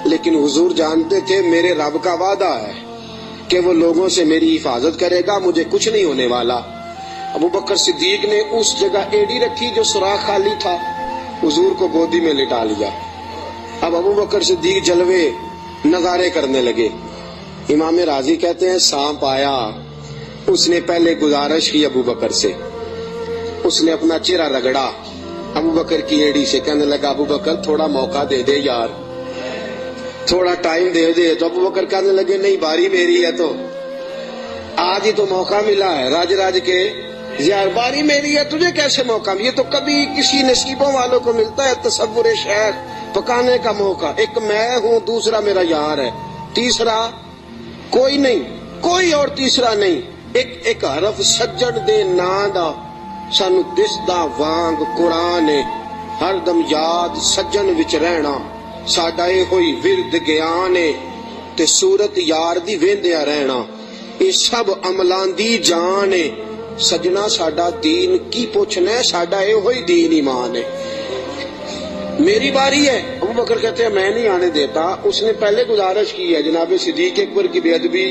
لیکن حضور جانتے تھے میرے رب کا وعدہ ہے کہ وہ لوگوں سے میری حفاظت کرے گا، مجھے کچھ نہیں ہونے والا۔ ابوبکر صدیق نے اس جگہ ایڑی رکھی جو سوراخ خالی تھا، حضور کو گودی میں لٹا لیا۔ اب ابوبکر صدیق جلوے نظارے کرنے لگے۔ امام راضی کہتے ہیں سانپ آیا، اس نے پہلے گزارش کی ابوبکر سے، اس نے اپنا چہرہ رگڑا ابوبکر کی ایڑی سے، کہنے لگا ابوبکر تھوڑا موقع دے دے یار، تھوڑا ٹائم دے دے۔ تو ابوبکر کہنے لگے نہیں باری میری ہے، تو آج ہی تو موقع ملا ہے، راج کے یار باری میری ہے، تجھے کیسے موقع؟ یہ تو کبھی کسی نصیبوں والوں کو ملتا ہے تصور شہر پکانے کا موقع۔ ایک میں ہوں، دوسرا میرا یار ہے، تیسرا کوئی نہیں، کوئی اور تیسرا نہیں۔ ایک حرف سجن دے نا دا سانو دسدا وانگ قرآن، ہر دم یاد سجن وچ رہنا ساڈا اے ہوئی ورد گیان تے صورت یار دی ویندیا رہنا، اے سب عملاں دی جان ہے۔ سجنا ساڈا دین کی پوچھنا ہے، ساڈا اے ہوئی دین ایمان ہے۔ میری باری ہے، ابوبکر کہتے ہیں میں نہیں آنے دیتا۔ اس نے پہلے گزارش کی ہے، جناب صدیق اکبر کی بے ادبی۔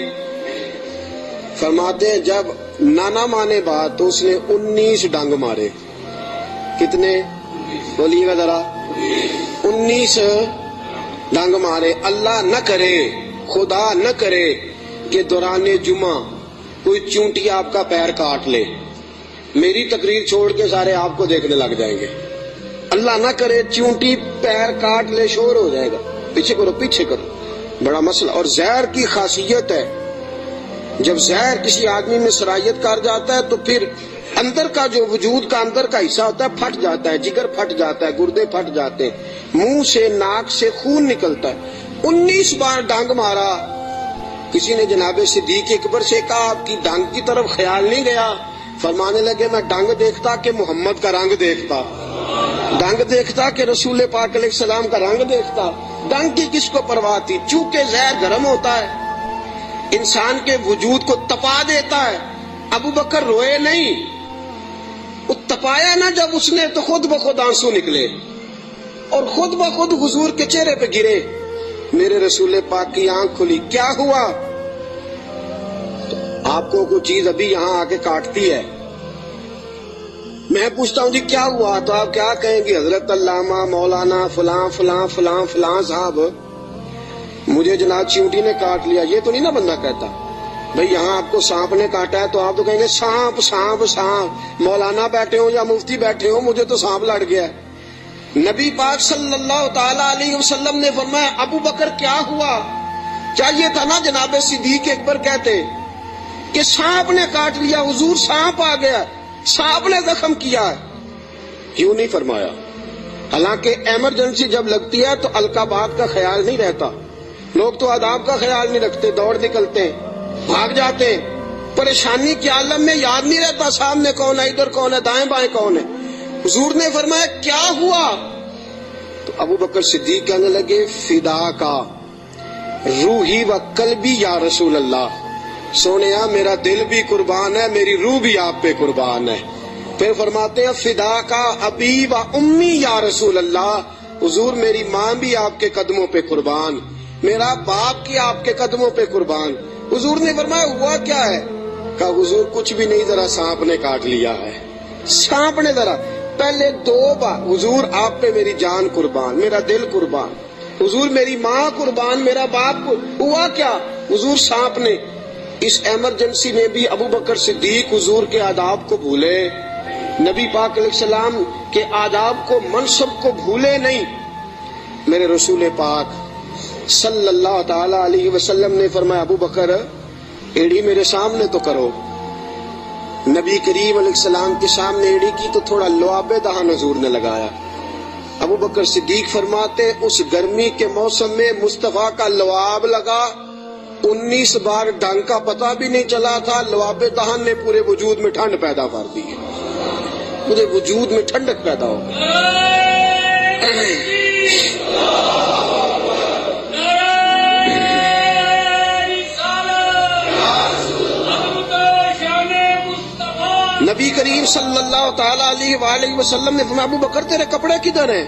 فرماتے ہیں جب نانا مانے بات تو اس نے 19 ڈنگ مارے۔ کتنے بولیے گا ذرا؟ 19 ڈنگ مارے۔ اللہ نہ کرے، خدا نہ کرے کہ دوران جمعہ کوئی چونٹی آپ کا پیر کاٹ لے، میری تقریر چھوڑ کے سارے آپ کو دیکھنے لگ جائیں گے۔ اللہ نہ کرے چونٹی پیر کاٹ لے، شور ہو جائے گا، پیچھے کرو پیچھے کرو، بڑا مسئلہ۔ اور زہر کی خاصیت ہے، جب زہر کسی آدمی میں سرایت کر جاتا ہے تو پھر اندر کا جو وجود کا اندر کا حصہ ہوتا ہے پھٹ جاتا ہے، جگر پھٹ جاتا ہے، گردے پھٹ جاتے ہیں، منہ سے ناک سے خون نکلتا ہے۔ 19 بار ڈانگ مارا۔ کسی نے جناب صدیق اکبر سے کہا آپ کی ڈانگ کی طرف خیال نہیں گیا؟ فرمانے لگے میں ڈانگ دیکھتا کہ محمد کا رنگ دیکھتا، ڈانگ دیکھتا کہ رسول پاک علیہ السلام کا رنگ دیکھتا۔ ڈانگ کی کس کو پرواہ تھی؟ چونکہ زہر گرم ہوتا ہے، انسان کے وجود کو تپا دیتا ہے۔ ابوبکر روئے نہیں، وہ تپایا نہ جب اس نے تو خود بخود آنسو نکلے اور خود بخود حضور کے چہرے پہ گرے۔ میرے رسول پاک کی آنکھ کھلی، کیا ہوا؟ تو آپ کو کوئی چیز ابھی یہاں آ کے کاٹتی ہے، میں پوچھتا ہوں جی کیا ہوا، تو آپ کیا کہیں گے؟ حضرت علامہ مولانا فلاں فلاں فلاں فلاں صاحب مجھے جناب چیونٹی نے کاٹ لیا، یہ تو نہیں نا بندہ کہتا۔ بھئی یہاں آپ کو سانپ نے کاٹا ہے تو آپ تو کہیں گے سانپ سانپ سانپ، مولانا بیٹھے ہوں یا مفتی بیٹھے ہوں مجھے تو سانپ لڑ گیا ہے۔ نبی پاک صلی اللہ تعالی علیہ وسلم نے فرمایا ابو بکر کیا ہوا؟ چاہیے تھا نا جناب صدیق اکبر کہتے کہ سانپ نے کاٹ لیا، حضور سانپ آ گیا، سانپ نے زخم کیا ہے، کیوں نہیں فرمایا؟ حالانکہ ایمرجنسی جب لگتی ہے تو القابات کا خیال نہیں رہتا، لوگ تو آداب کا خیال نہیں رکھتے، دوڑ نکلتے ہیں، بھاگ جاتے ہیں، پریشانی کے عالم میں یاد نہیں رہتا سامنے کون ہے، ادھر کون ہے، دائیں بائیں کون ہے۔ حضور نے فرمایا کیا ہوا؟ تو ابو بکر صدیق کہنے لگے فدا کا روحی و قلبی یا رسول اللہ، سونیا میرا دل بھی قربان ہے، میری روح بھی آپ پہ قربان ہے۔ پھر فرماتے ہیں فدا کا ابی و امی یا رسول اللہ، حضور میری ماں بھی آپ کے قدموں پہ قربان، میرا باپ کی آپ کے قدموں پہ قربان۔ حضور نے فرمایا ہوا کیا ہے؟ کہا حضور کچھ بھی نہیں، ذرا سانپ نے کاٹ لیا ہے، سانپ نے ذرا پہلے 2 بار حضور آپ پہ میری جان قربان، میرا دل قربان، حضور میری ماں قربان، میرا باپ ہوا کیا؟ حضور سانپ نے۔ اس ایمرجنسی میں بھی ابو بکر صدیق حضور کے آداب کو بھولے، نبی پاک علیہ السلام کے آداب کو، منصب کو بھولے نہیں۔ میرے رسول پاک صلی اللہ تعالی علیہ وسلم نے فرمایا ابو بکر ایڑی میرے سامنے تو کرو. نبی کریم علیہ السلام کے سامنے ایڑی کی تو تھوڑا لعاب دہن حضور نے لگایا. ابو بکر صدیق فرماتے اس گرمی کے موسم میں مصطفیٰ کا لعاب لگا 19 بار ڈنگ کا پتہ بھی نہیں چلا تھا. لعاب دہن نے پورے وجود میں ٹھنڈ پیدا کر دی, پورے وجود میں ٹھنڈک پیدا ہو گئی. نبی کریم صلی اللہ تعالی علیہ وآلہ وسلم نے فرمایا ابو بکر تیرے کپڑے کدھر ہیں؟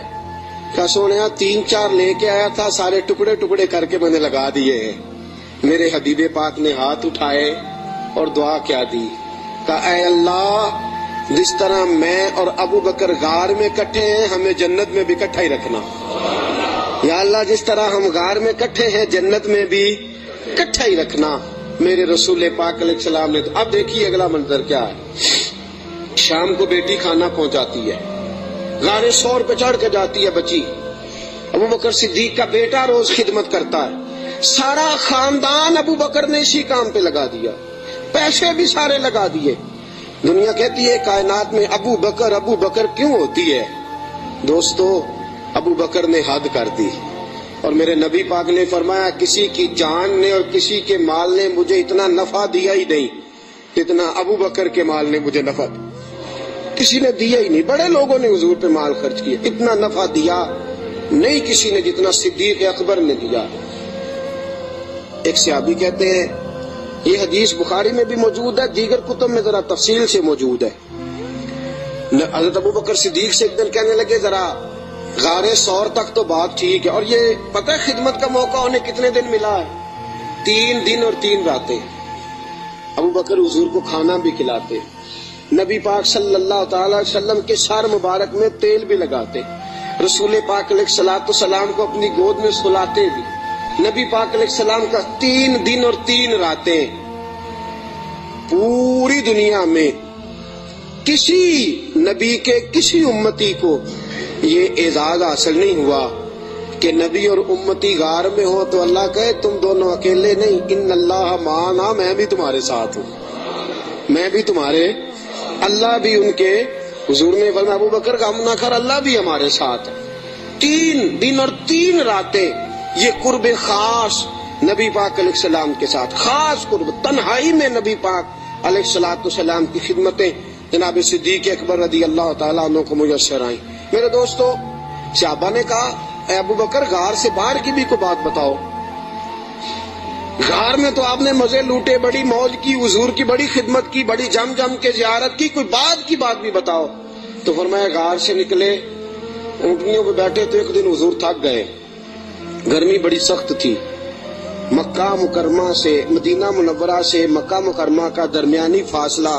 کہا سونیا 3-4 لے کے آیا تھا, سارے ٹکڑے ٹکڑے کر کے میں نے لگا دیے ہیں. میرے حبیب پاک نے ہاتھ اٹھائے اور دعا کیا دی, کہا اے اللہ جس طرح میں اور ابو بکر غار میں کٹھے ہیں ہمیں جنت میں بھی کٹھا ہی رکھنا. یا اللہ جس طرح ہم غار میں کٹھے ہیں جنت میں بھی کٹھا ہی رکھنا. میرے رسول پاک علیہ السلام نے. اب دیکھیے اگلا منظر کیا ہے. شام کو بیٹی کھانا پہنچاتی ہے, غار سور پہ چڑھ کے جاتی ہے بچی. ابو بکر صدیق کا بیٹا روز خدمت کرتا ہے. سارا خاندان ابو بکر نے اسی کام پہ لگا دیا, پیسے بھی سارے لگا دیے. دنیا کہتی ہے کائنات میں ابو بکر کیوں ہوتی ہے؟ دوستو ابو بکر نے حد کر دی. اور میرے نبی پاک نے فرمایا کسی کی جان نے اور کسی کے مال نے مجھے اتنا نفع دیا ہی نہیں جتنا ابو بکر کے مال نے مجھے نفع دیا. کسی نے دیا ہی نہیں. بڑے لوگوں نے حضور پہ مال خرچ کیا, اتنا نفع دیا نہیں کسی نے جتنا صدیق اکبر نے دیا. ایک صحابی کہتے ہیں یہ حدیث بخاری میں بھی موجود ہے, دیگر کتب میں ذرا تفصیل سے موجود ہے. حضرت ابو بکر صدیق سے ایک دن کہنے لگے ذرا غار سور تک تو بات ٹھیک ہے, اور یہ پتہ ہے خدمت کا موقع انہیں کتنے دن ملا ہے؟ 3 دن اور 3 راتیں. ابو بکر حضور کو کھانا بھی کھلاتے, نبی پاک صلی اللہ تعالی وسلم کے سر مبارک میں تیل بھی لگاتے, رسول پاک علیہ الصلوۃ والسلام کو اپنی گود میں سلاتے بھی. نبی پاک علیہ السلام کا 3 دن اور 3 راتیں پوری دنیا میں کسی نبی کے کسی امتی کو یہ اعزاز حاصل نہیں ہوا کہ نبی اور امتی غار میں ہو تو اللہ کہے تم دونوں اکیلے نہیں, ان اللہ معنا, میں بھی تمہارے ساتھ ہوں, میں بھی تمہارے. اللہ بھی ان کے حضور نے فرمایا ابو بکر غم نہ کر, اللہ بھی ہمارے ساتھ ہے. 3 دن اور 3 راتیں یہ قرب خاص نبی پاک علیہ السلام کے ساتھ, خاص قرب تنہائی میں نبی پاک علیہ الصلوۃ والسلام کی خدمتیں جناب صدیق اکبر رضی اللہ تعالیٰ عنہ کو میسر آئیں. میرے دوستو صحابہ نے کہا اے ابو بکر غار سے باہر کی بھی کوئی بات بتاؤ. غار میں تو آپ نے مزے لوٹے, بڑی موج کی, حضور کی بڑی خدمت کی, بڑی جم کے زیارت کی, کوئی بات بھی بتاؤ. تو فرمایا غار سے نکلے, اونٹنیوں پہ بیٹھے تو ایک دن حضور تھک گئے, گرمی بڑی سخت تھی. مکہ مکرمہ سے مدینہ منورہ سے مکہ مکرمہ کا درمیانی فاصلہ,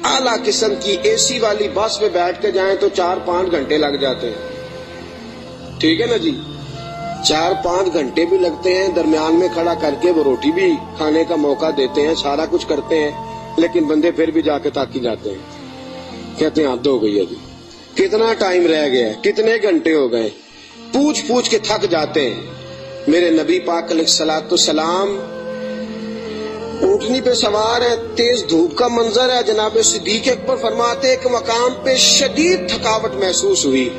اعلیٰ قسم کی اے سی والی بس پہ بیٹھ کے جائیں تو 4-5 گھنٹے لگ جاتے ہیں. ٹھیک ہے نا جی, 4-5 گھنٹے بھی لگتے ہیں. درمیان میں کھڑا کر کے وہ روٹی بھی کھانے کا موقع دیتے ہیں, سارا کچھ کرتے ہیں, لیکن بندے پھر بھی جا کے تاکی جاتے ہیں, کہتے ہیں حد ہو گئی ہے جی, کتنا ٹائم رہ گیا ہے, کتنے گھنٹے ہو گئے, پوچھ کے تھک جاتے ہیں. میرے نبی پاک علیہ الصلوۃ والسلام اونٹنی پہ سوار ہے, تیز دھوپ کا منظر ہے. جناب صدیق اکبر فرماتے ایک مقام پہ شدید تھکاوٹ محسوس ہوئی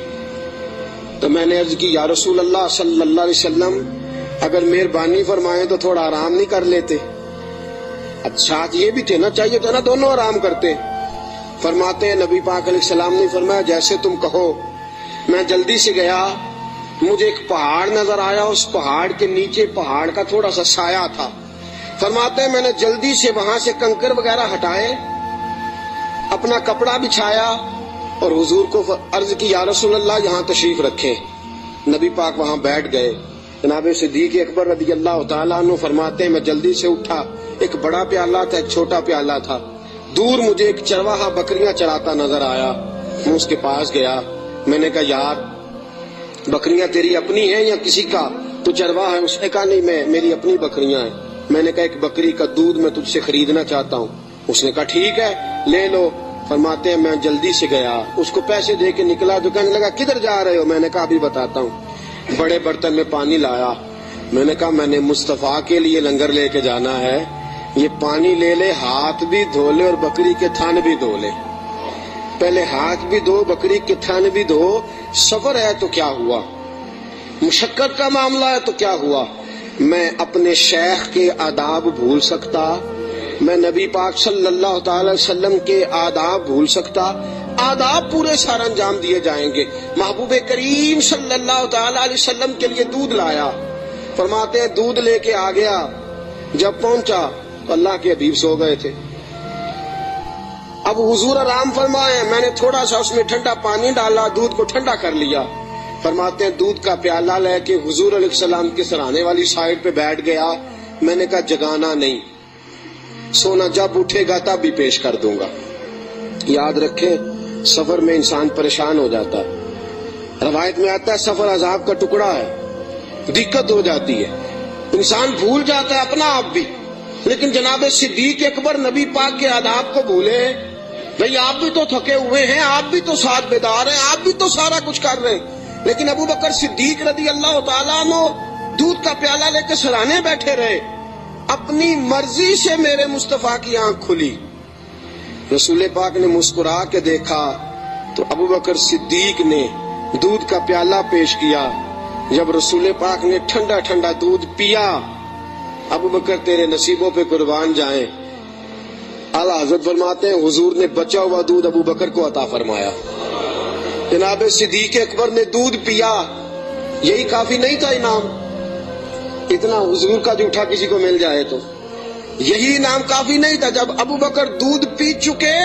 تو میں نے عرض کی یا رسول اللہ صلی اللہ علیہ وسلم اگر مہربانی فرمائیں تو تھوڑا آرام نہیں کر لیتے؟ اچھا یہ بھی تھے نا, چاہیے تھا نا دونوں آرام کرتے. فرماتے ہیں نبی پاک علیہ السلام نے فرمایا جیسے تم کہو. میں جلدی سے گیا, مجھے ایک پہاڑ نظر آیا, اس پہاڑ کے نیچے پہاڑ کا تھوڑا سا سایہ تھا. فرماتے ہیں میں نے جلدی سے وہاں سے کنکر وغیرہ ہٹائے, اپنا کپڑا بچھایا اور حضور کو عرض کی یا رسول اللہ یہاں تشریف رکھیں. نبی پاک وہاں بیٹھ گئے. جناب صدیق اکبر رضی اللہ تعالیٰ عنہ فرماتے ہیں میں جلدی سے اٹھا, ایک بڑا پیالہ تھا ایک چھوٹا پیالہ تھا. دور مجھے ایک چرواہا بکریاں چراتا نظر آیا, میں اس کے پاس گیا. میں نے کہا یار بکریاں تیری اپنی ہیں یا کسی کا؟ تو چرواہا ہے. اس نے کہا نہیں میری اپنی بکریاں ہیں. میں نے کہا ایک بکری کا دودھ میں تجھ سے خریدنا چاہتا ہوں. اس نے کہا ٹھیک ہے لے لو. فرماتے ہیں میں جلدی سے گیا, اس کو پیسے دے کے نکلا تو کہنے لگا کدھر جا رہے ہو؟ میں نے کہا ابھی بتاتا ہوں. بڑے برتن میں پانی لایا, میں نے کہا میں نے مصطفیٰ کے لیے لنگر لے کے جانا ہے، یہ پانی لے لے، ہاتھ بھی دھو لے اور بکری کے تھن بھی دھو لے۔ پہلے ہاتھ بھی دھو، بکری کے تھن بھی دھو۔ سفر ہے تو کیا ہوا، مشقت کا معاملہ ہے تو کیا ہوا؟ میں اپنے شیخ کے آداب بھول سکتا؟ میں نبی پاک صلی اللہ تعالی وسلم کے آداب بھول سکتا؟ آداب پورے سر انجام دیے جائیں گے۔ محبوب کریم صلی اللہ تعالی علیہ وسلم کے لیے دودھ لایا، فرماتے ہیں دودھ لے کے آ گیا، جب پہنچا تو اللہ کے حبیب سو گئے تھے۔ اب حضور آرام فرمائے، میں نے تھوڑا سا اس میں ٹھنڈا پانی ڈالا، دودھ کو ٹھنڈا کر لیا۔ فرماتے ہیں دودھ کا پیالہ لے کے حضور علیہ السلام کے سرانے والی سائڈ پہ بیٹھ گیا۔ میں نے کہا جگانا نہیں، سونا جب اٹھے گا تب بھی پیش کر دوں گا۔ یاد رکھیں سفر میں انسان پریشان ہو جاتا ہے، روایت میں آتا ہے سفر عذاب کا ٹکڑا ہے، دقت ہو جاتی ہے، انسان بھول جاتا ہے اپنا آپ بھی۔ لیکن جناب صدیق اکبر نبی پاک کے آداب کو بھولے؟ بھئی آپ بھی تو تھکے ہوئے ہیں، آپ بھی تو ساتھ بیدار ہیں، آپ بھی تو سارا کچھ کر رہے ہیں، لیکن ابو بکر صدیق رضی اللہ تعالیٰ عنہ دودھ کا پیالہ لے کے سرانے بیٹھے رہے۔ اپنی مرضی سے میرے مصطفیٰ کی آنکھ کھلی، رسول پاک نے مسکرا کے دیکھا تو ابو بکر صدیق نے دودھ کا پیالہ پیش کیا۔ جب رسول پاک نے ٹھنڈا ٹھنڈا دودھ پیا، ابو بکر تیرے نصیبوں پہ قربان جائیں، اعلیٰ حضرت فرماتے ہیں حضور نے بچا ہوا دودھ ابو بکر کو عطا فرمایا۔ جناب صدیق اکبر نے دودھ پیا، یہی کافی نہیں تھا انعام؟ اتنا حضور کا جھوٹا کسی کو مل جائے تو یہی انعام کافی نہیں تھا؟ جب ابو بکر دودھ پی چکے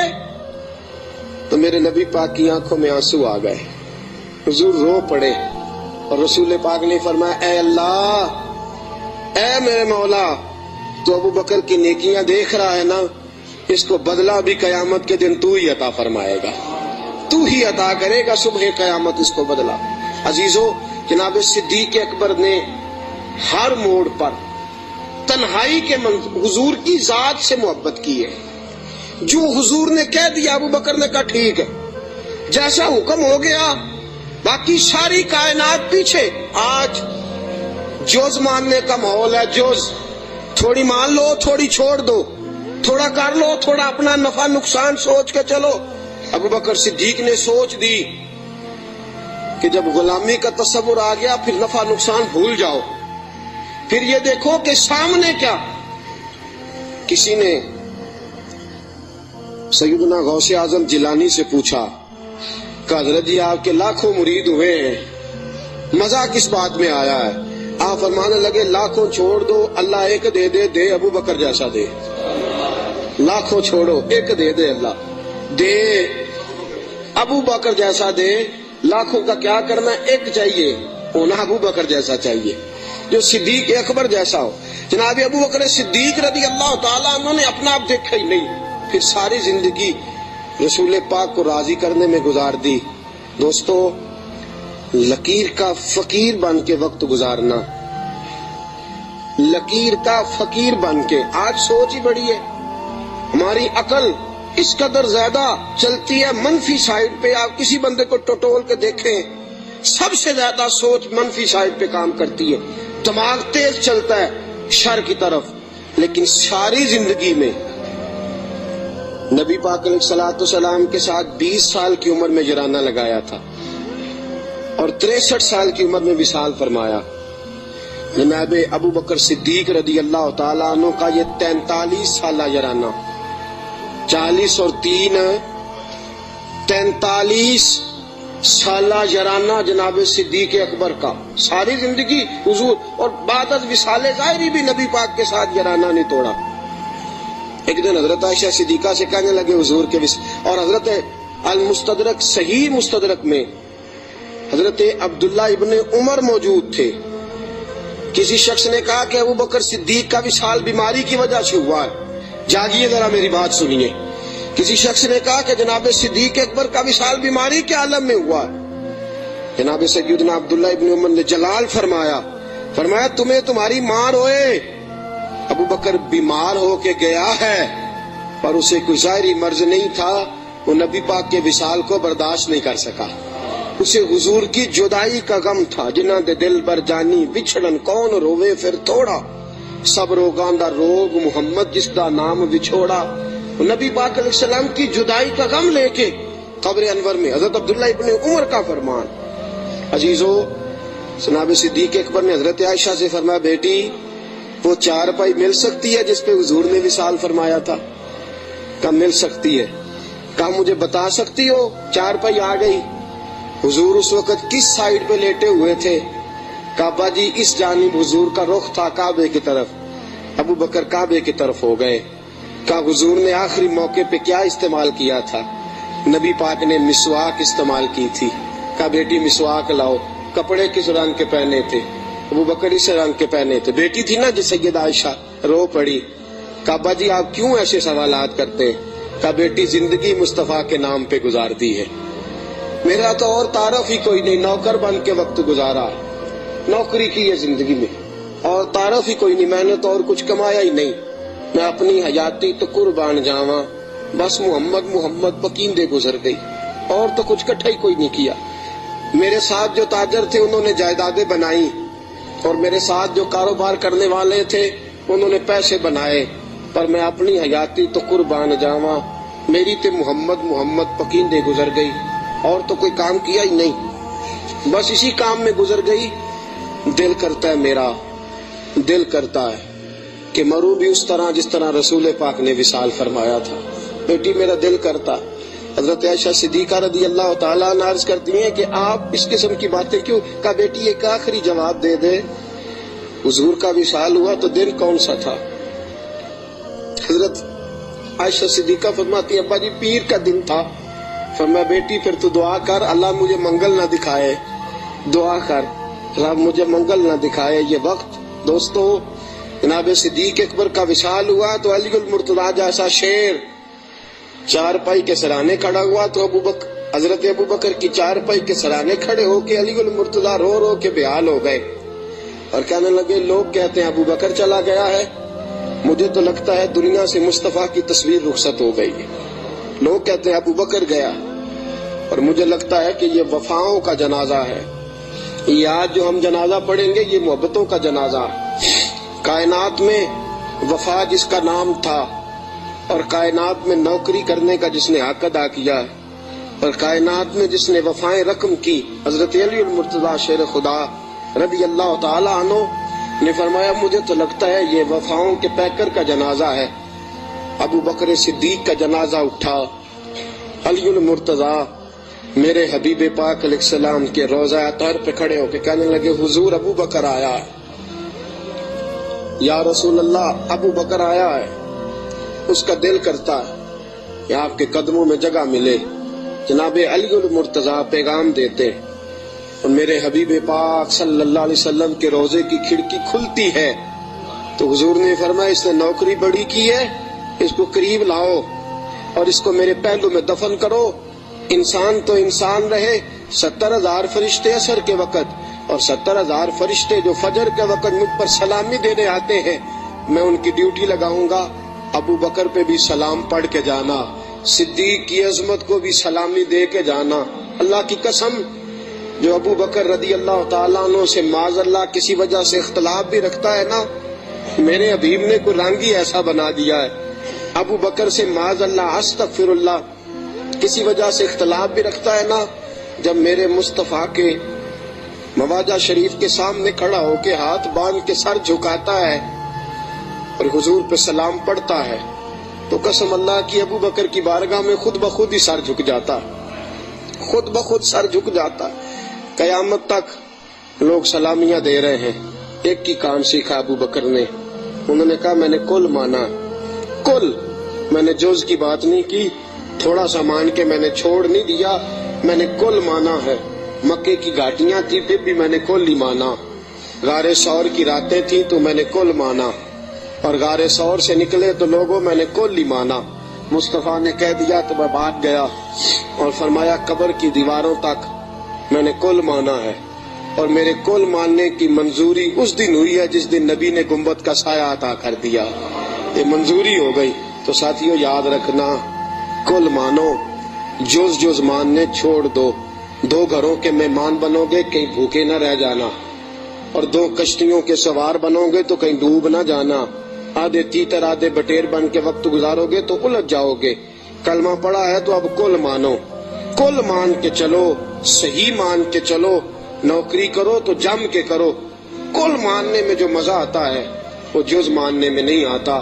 تو میرے نبی پاک کی آنکھوں میں آنسو آ گئے، حضور رو پڑے، اور رسول پاک نے فرمایا اے اللہ، اے میرے مولا، تو ابو بکر کی نیکیاں دیکھ رہا ہے نا، اس کو بدلہ بھی قیامت کے دن تو ہی عطا فرمائے گا، تو ہی عطا کرے گا صبح قیامت اس کو بدلہ۔ عزیزو، جناب صدیق اکبر نے ہر موڑ پر تنہائی کے حضور کی ذات سے محبت کی ہے۔ جو حضور نے کہہ دیا ابو بکر نے کہا ٹھیک ہے، جیسا حکم ہو گیا، باقی ساری کائنات پیچھے۔ آج جوز ماننے کا ماحول ہے، جوز، تھوڑی مان لو تھوڑی چھوڑ دو، تھوڑا کر لو تھوڑا اپنا نفع نقصان سوچ کے چلو۔ ابو بکر صدیق نے سوچ دی کہ جب غلامی کا تصور آ گیا پھر نفع نقصان بھول جاؤ، پھر یہ دیکھو کہ سامنے کیا۔ کسی نے سیدنا غوث اعظم جیلانی سے پوچھا کہ حضرت جی آپ کے لاکھوں مرید ہوئے ہیں، مزہ کس بات میں آیا ہے؟ آپ فرمانے لگے لاکھوں چھوڑ دو، اللہ ایک دے دے، دے ابو بکر جیسا دے۔ لاکھوں چھوڑو، ایک دے دے اللہ، دے ابو بکر جیسا دے۔ لاکھوں کا کیا کرنا، ایک چاہیے، ہونا ابو بکر جیسا چاہیے، جو صدیق اکبر جیسا ہو۔ جناب ابو بکر صدیق رضی اللہ تعالیٰ عنہ نے اپنا آپ دیکھا ہی نہیں، پھر ساری زندگی رسول پاک کو راضی کرنے میں گزار دی۔ دوستو، لکیر کا فقیر بن کے وقت گزارنا، لکیر کا فقیر بن کے۔ آج سوچ ہی بڑی ہے، ہماری عقل اس قدر زیادہ چلتی ہے منفی سائڈ پہ۔ آپ کسی بندے کو ٹٹول کے دیکھیں، سب سے زیادہ سوچ منفی سائڈ پہ کام کرتی ہے، دماغ تیز چلتا ہے شر کی طرف۔ لیکن ساری زندگی میں نبی پاک علیہ الصلوۃ والسلام کے ساتھ 20 سال کی عمر میں جرانہ لگایا تھا اور 63 سال کی عمر میں وصال فرمایا۔ جناب ابو بکر صدیق رضی اللہ تعالیٰ عنہ کا یہ 43 سالہ جرانہ، 40 اور 3 43 سالہ جرانہ جناب صدیق اکبر کا، ساری زندگی حضور، اور بعد از وصال ظاہری بھی نبی پاک کے ساتھ جرانہ نہیں توڑا۔ ایک دن حضرت عائشہ صدیقہ سے کہنے لگے حضور کے اور حضرت المستدرک صحیح مستدرک میں حضرت عبداللہ ابن عمر موجود تھے۔ کسی شخص نے کہا کہ ابو بکر صدیق کا وصال بیماری کی وجہ سے ہوا ہے، جاگیے ذرا میری بات سنیے۔ کسی شخص نے کہا کہ جناب صدیق اکبر کا وصال بیماری کے عالم میں ہوا ہے۔ جناب سیدنا عبداللہ ابن عمر نے جلال فرمایا تمہیں تمہاری ماں روئے، ابو بکر بیمار ہو کے گیا ہے پر اسے کوئی ظاہری مرض نہیں تھا، وہ نبی پاک کے وصال کو برداشت نہیں کر سکا۔ اسے حضور کی جدائی کا غم تھا، جنہاں دے دل بر جانی بچھڑن کون روے پھر تھوڑا، سب روگاں دا روگ محمد جس دا نام بچھوڑا۔ نبی پاک علیہ السلام کی جدائی کا غم لے کے قبر انور میں حضرت عبداللہ ابن عمر کا فرمان۔ عزیزو، جناب صدیق اکبر نے حضرت عائشہ سے فرمایا، بیٹی وہ چارپائی مل سکتی ہے جس پہ حضور نے وصال فرمایا تھا؟ کہا مل سکتی ہے۔ کہا مجھے بتا سکتی ہو؟ چارپائی آ گئی۔ حضور اس وقت کس سائیڈ پہ لیٹے ہوئے تھے؟ کعبہ جی اس جانب حضور کا رخ تھا کعبے کی طرف، ابو بکر کعبے کی طرف ہو گئے۔ کہا حضور نے آخری موقع پہ کیا استعمال کیا تھا؟ نبی پاک نے مسواک استعمال کی تھی۔ کہا بیٹی مسواک لاؤ۔ کپڑے کس رنگ کے پہنے تھے؟ ابو بکر اس رنگ کے پہنے تھے۔ بیٹی تھی نا جی سیدہ عائشہ، رو پڑی۔ کعبہ جی آپ کیوں ایسے سوالات کرتے ہیں؟ کہا بیٹی زندگی مصطفیٰ کے نام پہ گزار دی ہے، میرا تو اور تعارف ہی کوئی نہیں، نوکر بن کے وقت گزارا، نوکری کی ہے زندگی میں، اور تعارف ہی کوئی نہیں، میں نے تو اور کچھ کمایا ہی نہیں، میں اپنی حیاتی تو قربان جاواں، بس محمد محمد پکیندے گزر گئی، اور تو کچھ کٹھا ہی کوئی نہیں کیا۔ میرے ساتھ جو تاجر تھے انہوں نے جائیدادیں بنائی، اور میرے ساتھ جو کاروبار کرنے والے تھے انہوں نے پیسے بنائے، پر میں اپنی حیاتی تو قربان جاواں، میری تے محمد محمد پکیندے گزر گئی، اور تو کوئی کام کیا ہی نہیں، بس اسی کام میں گزر گئی۔ دل کرتا ہے، میرا دل کرتا ہے کہ مروں بھی اس طرح جس طرح رسول پاک نے وصال فرمایا تھا۔ بیٹی میرا دل کرتا۔ حضرت عائشہ صدیقہ رضی اللہ تعالیٰ عنہ عرض کرتی ہیں کہ آپ اس قسم کی باتیں کیوں؟ کہا بیٹی ایک آخری جواب دے دے، حضور کا وصال ہوا تو دن کون سا تھا؟ حضرت عائشہ صدیقہ فرماتی ہیں ابا جی پیر کا دن تھا۔ فرمایا بیٹی پھر تو دعا کر اللہ مجھے منگل نہ دکھائے، دعا کر اللہ مجھے منگل نہ دکھائے یہ وقت۔ دوستو، جناب صدیق اکبر کا وصال ہوا تو علی المرتضیٰ جیسا شیر چارپائی کے سرانے کھڑا ہوا، تو حضرت ابو بکر کی چارپائی کے سرانے کھڑے ہو کے علی المرتضیٰ رو رو کے بحال ہو گئے، اور کہنے لگے لوگ کہتے ہیں ابو بکر چلا گیا ہے، مجھے تو لگتا ہے دنیا سے مصطفیٰ کی تصویر رخصت ہو گئی ہے۔ لوگ کہتے ہیں ابو بکر گیا، اور مجھے لگتا ہے کہ یہ وفاؤں کا جنازہ ہے، یہ آج جو ہم جنازہ پڑھیں گے یہ محبتوں کا جنازہ۔ کائنات میں وفا جس کا نام تھا، اور کائنات میں نوکری کرنے کا جس نے حق ادا کیا، اور کائنات میں جس نے وفائیں رقم کی، حضرت علی المرتضیٰ شیر خدا رضی اللہ تعالی عنہ نے فرمایا مجھے تو لگتا ہے یہ وفاؤں کے پیکر کا جنازہ ہے۔ ابو بکر صدیق کا جنازہ اٹھا، علی المرتضیٰ میرے حبیب پاک علیہ السلام کے روضہ اطہر پہ کھڑے ہو کے کہنے لگے حضور ابو بکر آیا ہے، یا رسول اللہ ابو بکر آیا ہے۔ اس کا دل کرتا ہے کہ آپ کے قدموں میں جگہ ملے۔ جناب علی المرتضیٰ پیغام دیتے، اور میرے حبیب پاک صلی اللہ علیہ وسلم کے روضے کی کھڑکی کھلتی ہے تو حضور نے فرمایا اس نے نوکری بڑی کی ہے، اس کو قریب لاؤ اور اس کو میرے پہلو میں دفن کرو۔ انسان تو انسان رہے، 70,000 فرشتے عصر کے وقت اور 70,000 فرشتے جو فجر کے وقت مجھ پر سلامی دینے آتے ہیں، میں ان کی ڈیوٹی لگاؤں گا۔ ابو بکر پہ بھی سلام پڑھ کے جانا، صدیق کی عظمت کو بھی سلامی دے کے جانا۔ اللہ کی قسم، جو ابو بکر رضی اللہ تعالیٰ عنہ سے معاذ اللہ کسی وجہ سے اختلاف بھی رکھتا ہے نا، میرے حبیب نے کوئی رنگ ہی ایسا بنا دیا ہے۔ ابو بکر سے معاذ اللہ استغفر اللہ کسی وجہ سے اختلاف بھی رکھتا ہے نا، جب میرے مصطفیٰ کے مواجہ شریف کے سامنے کھڑا ہو کے ہاتھ باندھ کے سر جھکاتا ہے اور حضور پہ سلام پڑھتا ہے، تو قسم اللہ کی ابو بکر کی بارگاہ میں خود بخود ہی سر جھک جاتا، خود بخود سر جھک جاتا۔ قیامت تک لوگ سلامیاں دے رہے ہیں۔ ایک کی کام سیکھا ابو بکر نے، انہوں نے کہا میں نے کل مانا، کل، میں نے جز کی بات نہیں کی، تھوڑا سا مان کے میں نے چھوڑ نہیں دیا، میں نے کل مانا ہے۔ مکے کی گھاٹیاں تھی پھر بھی میں نے کل ہی مانا، غار سور کی راتیں تھی تو میں نے کل مانا، اور غار سور سے نکلے تو لوگوں میں نے کل ہی مانا۔ مصطفیٰ نے کہہ دیا تو میں بھاگ گیا، اور فرمایا قبر کی دیواروں تک میں نے کل مانا ہے، اور میرے کل ماننے کی منظوری اس دن ہوئی ہے جس دن نبی نے گنبد کا سایہ عطا کر دیا، یہ منظوری ہو گئی۔ تو ساتھیوں یاد رکھنا، کل مانو، جز جز ماننے چھوڑ دو۔ دو گھروں کے مہمان بنو گے کہیں بھوکے نہ رہ جانا، اور دو کشتیوں کے سوار بنو گے تو کہیں ڈوب نہ جانا، آدھے تیتر آدھے بٹیر بن کے وقت گزارو گے تو الجھ جاؤ گے۔ کلمہ پڑھا ہے تو اب کل مانو، کل مان کے چلو، صحیح مان کے چلو، نوکری کرو تو جم کے کرو۔ کل ماننے میں جو مزہ آتا ہے وہ جز ماننے میں نہیں آتا۔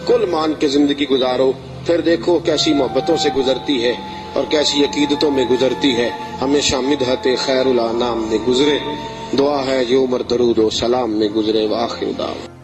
کل مان کے زندگی گزارو، پھر دیکھو کیسی محبتوں سے گزرتی ہے اور کیسی عقیدتوں میں گزرتی ہے۔ ہمیشہ مدحت خیر الانام میں گزرے، دعا ہے یہ عمر درود و سلام میں گزرے۔ وآخر دعوانا